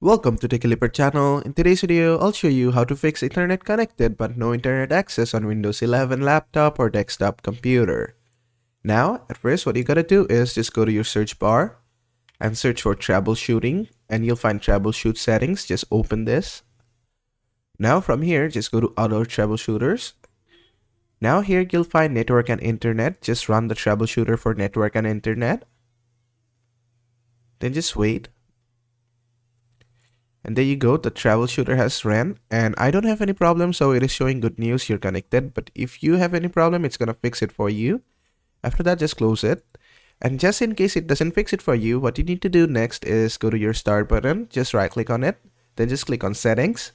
Welcome to the Clipper channel. In today's video, I'll show you how to fix internet connected but no internet access on Windows 11 laptop or desktop computer. Now, at first what you gotta do is just go to your search bar and search for troubleshooting, and you'll find troubleshoot settings. Just open this. Now from here, just go to other troubleshooters. Now here you'll find network and internet. Just run the troubleshooter for network and internet. Then just wait. And there you go, the troubleshooter has ran, and I don't have any problem, so it is showing good news, you're connected. But if you have any problem, it's gonna fix it for you. After that, just close it. And just in case it doesn't fix it for you, what you need to do next is go to your start button, just right click on it, then just click on settings.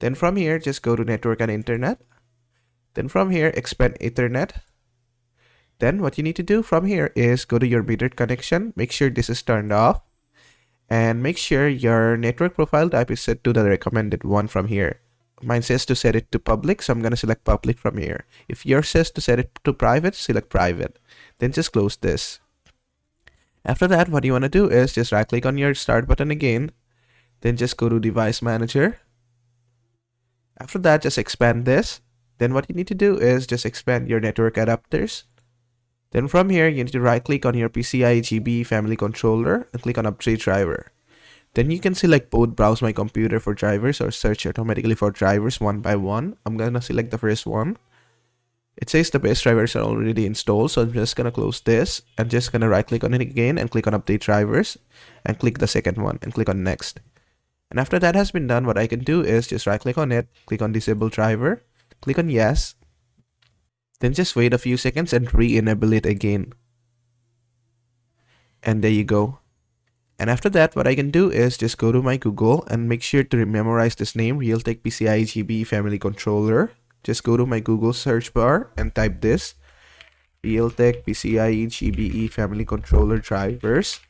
Then from here, just go to network and internet. Then from here, expand ethernet. Then what you need to do from here is go to your metered connection, make sure this is turned off. And make sure your network profile type is set to the recommended one from here. Mine says to set it to public, so I'm going to select public from here. If yours says to set it to private, select private. Then just close this. After that, what you want to do is just right click on your start button again. Then just go to device manager. After that, just expand this. Then what you need to do is just expand your network adapters. Then from here, you need to right click on your PCIe GB family controller and click on update driver. Then you can select both browse my computer for drivers or search automatically for drivers one by one. I'm gonna select the first one. It says the base drivers are already installed, so I'm just gonna close this and just gonna right click on it again and click on update drivers and click the second one and click on next. And after that has been done, what I can do is just right click on it, click on disable driver, click on yes. Then just wait a few seconds and re-enable it again. And there you go. And after that, what I can do is just go to my Google and make sure to memorize this name, Realtek PCIe GB Family Controller. Just go to my Google search bar and type this, Realtek PCIe GBE Family Controller Drivers.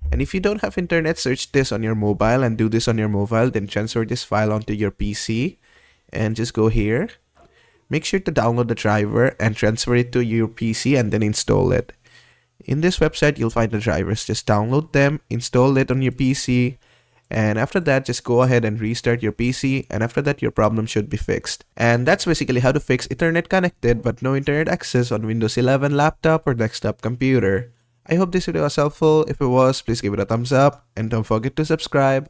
And if you don't have internet, search this on your mobile and do this on your mobile, then transfer this file onto your PC and just go here. Make sure to download the driver and transfer it to your PC and then install it. In this website, you'll find the drivers. Just download them, install it on your PC, and after that, just go ahead and restart your PC, and after that, your problem should be fixed. And that's basically how to fix Ethernet connected but no internet access on Windows 11 laptop or desktop computer. I hope this video was helpful. If it was, please give it a thumbs up and don't forget to subscribe.